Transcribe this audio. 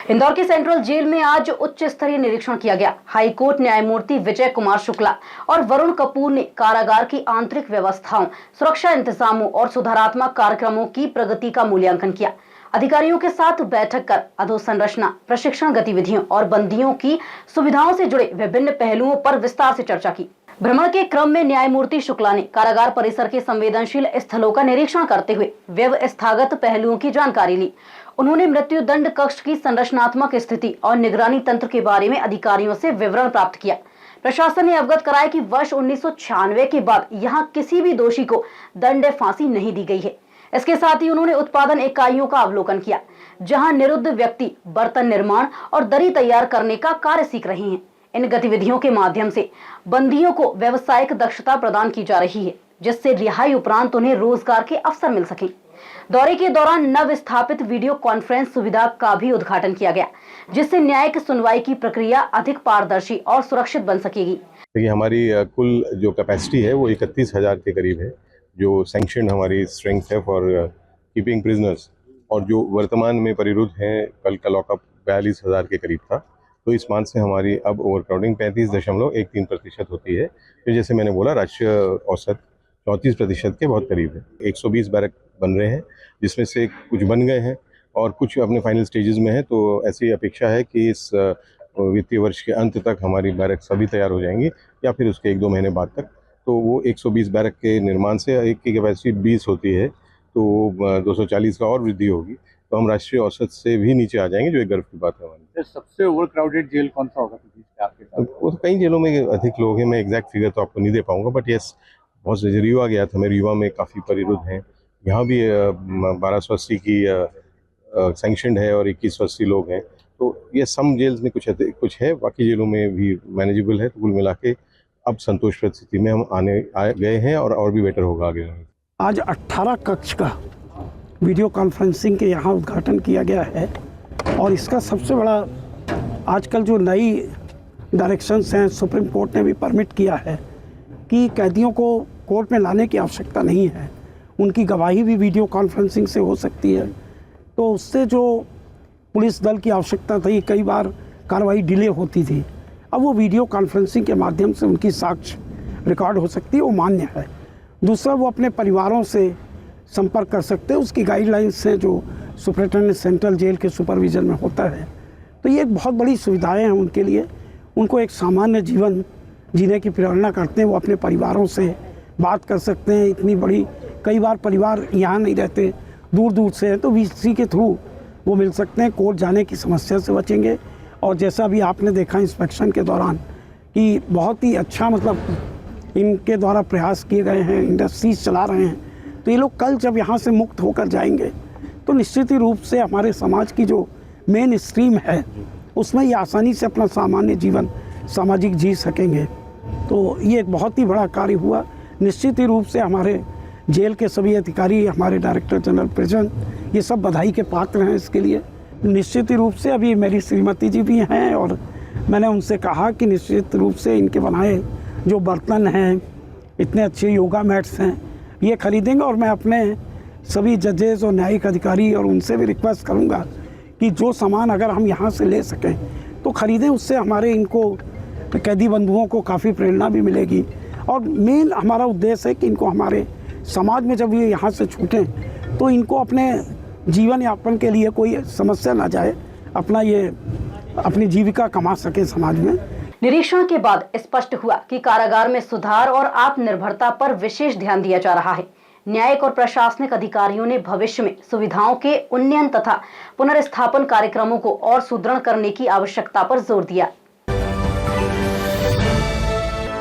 इंदौर के central jail में आज उच्च स्तरीय निरीक्षण किया गया। हाईकोर्ट न्यायमूर्ति विजय कुमार शुक्ला और वरुण कपूर ने कारागार की आंतरिक व्यवस्थाओं, सुरक्षा इंतजामों और सुधारात्मक कार्यक्रमों की प्रगति का मूल्यांकन किया। अधिकारियों के साथ बैठक कर अधोसंरचना, प्रशिक्षण गतिविधियों और बंदियों की सुविधाओं से जुड़े विभिन्न पहलुओं पर विस्तार से चर्चा की। भ्रमण के क्रम में न्यायमूर्ति शुक्ला ने कारागार परिसर के संवेदनशील स्थलों का निरीक्षण करते हुए व्यवस्थागत पहलुओं की जानकारी ली। उन्होंने मृत्युदंड कक्ष की संरचनात्मक स्थिति और निगरानी तंत्र के बारे में अधिकारियों से विवरण प्राप्त किया। प्रशासन ने अवगत कराया कि वर्ष 1996 के बाद यहां किसी भी दोषी को दंड फांसी नहीं दी गई है। इसके साथ ही उन्होंने उत्पादन इकाइयों का अवलोकन किया, जहां निरुद्ध व्यक्ति बर्तन निर्माण और दरी तैयार करने का कार्य सीख रहे हैं। इन गतिविधियों के माध्यम से बंदियों को व्यावसायिक दक्षता प्रदान की जा रही है, जिससे रिहाई उपरांत उन्हें रोजगार के अवसर मिल सके। दौरे के दौरान नव स्थापित वीडियो कॉन्फ्रेंस सुविधा का भी उद्घाटन किया गया, जिससे न्यायिक सुनवाई की प्रक्रिया अधिक पारदर्शी और सुरक्षित बन सकेगी। देखिए, हमारी कुल जो कैपेसिटी है वो 31,000 के करीब है, जो सैंक्शन हमारी स्ट्रेंथ है फॉर कीपिंग प्रिजनर्स, और जो वर्तमान में परिरुद्ध हैं, कल का लॉकअप 42,000 के करीब था। तो इस मान से हमारी अब ओवरक्राउडिंग 35.13% होती है, तो जैसे मैंने बोला राष्ट्रीय औसत 34% के बहुत करीब है। 120 बैरक बन रहे हैं, जिसमें से कुछ बन गए हैं और कुछ अपने फाइनल स्टेजेस में है। तो ऐसी अपेक्षा है कि इस वित्तीय वर्ष के अंत तक हमारी बैरक सभी तैयार हो जाएंगी, या फिर उसके 1-2 महीने बाद तक। तो वो 120 बैरक के निर्माण से एक की कैपेसिटी 20 होती है, तो 240 का और वृद्धि होगी, तो हम राष्ट्रीय औसत से भी नीचे आ जाएंगे, जो एक गर्व की बात है हमारी। सबसे ओवर क्राउडेड जेल कौन सा होगा आपके साथ? वो तो कई जेलों में अधिक लोग हैं, मैं एग्जैक्ट फिगर तो आपको नहीं दे पाऊंगा, बट यस, बहुत से रिवा गया था, मेरे युवा में काफ़ी परिरुद्ध हैं। यहाँ भी 1280 की सैंक्शन है और 2180 लोग हैं। तो ये सम जेल्स में कुछ है, बाकी जेलों में भी मैनेजेबल है। तो कुल मिला के अब संतोषप्रद स्थिति में हम आ गए हैं, और भी बेटर होगा आगे। आज 18 कक्ष का वीडियो कॉन्फ्रेंसिंग के यहाँ उद्घाटन किया गया है, और इसका सबसे बड़ा आजकल जो नई डायरेक्शंस हैं, सुप्रीम कोर्ट ने भी परमिट किया है कि कैदियों को कोर्ट में लाने की आवश्यकता नहीं है, उनकी गवाही भी वीडियो कॉन्फ्रेंसिंग से हो सकती है। तो उससे जो पुलिस दल की आवश्यकता थी, कई बार कार्रवाई डिले होती थी, अब वो वीडियो कॉन्फ्रेंसिंग के माध्यम से उनकी साक्ष्य रिकॉर्ड हो सकती है, वो मान्य है। दूसरा, वो अपने परिवारों से संपर्क कर सकते हैं, उसकी गाइडलाइंस से जो सुपरिटेंडेंट सेंट्रल जेल के सुपरविजन में होता है। तो ये एक बहुत बड़ी सुविधाएं हैं उनके लिए। उनको एक सामान्य जीवन जीने की प्रेरणा करते हैं, वो अपने परिवारों से बात कर सकते हैं। इतनी बड़ी, कई बार परिवार यहाँ नहीं रहते, दूर दूर से है, तो वीसी के थ्रू वो मिल सकते हैं, कोर्ट जाने की समस्या से बचेंगे। और जैसा भी आपने देखा इंस्पेक्शन के दौरान कि बहुत ही अच्छा, मतलब इनके द्वारा प्रयास किए गए हैं, इंडस्ट्रीज चला रहे हैं। तो ये लोग कल जब यहाँ से मुक्त होकर जाएंगे, तो निश्चित ही रूप से हमारे समाज की जो मेन स्ट्रीम है, उसमें ये आसानी से अपना सामान्य जीवन सामाजिक जी सकेंगे। तो ये एक बहुत ही बड़ा कार्य हुआ। निश्चित ही रूप से हमारे जेल के सभी अधिकारी, हमारे डायरेक्टर जनरल प्रिजन, ये सब बधाई के पात्र हैं इसके लिए। निश्चित ही रूप से अभी मेरी श्रीमती जी भी हैं, और मैंने उनसे कहा कि निश्चित रूप से इनके बनाए जो बर्तन हैं, इतने अच्छे योगा मैट्स हैं, ये खरीदेंगे। और मैं अपने सभी जजेस और न्यायिक अधिकारी और उनसे भी रिक्वेस्ट करूंगा कि जो सामान अगर हम यहाँ से ले सकें तो ख़रीदें। उससे हमारे इनको कैदी बंधुओं को काफ़ी प्रेरणा भी मिलेगी, और मेन हमारा उद्देश्य है कि इनको हमारे समाज में जब ये यहाँ से छूटें तो इनको अपने जीवन यापन के लिए कोई समस्या ना जाए, अपनी जीविका कमा सके समाज में। निरीक्षण के बाद स्पष्ट हुआ कि कारागार में सुधार और आत्मनिर्भरता पर विशेष ध्यान दिया जा रहा है। न्यायिक और प्रशासनिक अधिकारियों ने भविष्य में सुविधाओं के उन्नयन तथा पुनर्स्थापन कार्यक्रमों को और सुदृढ़ करने की आवश्यकता पर जोर दिया।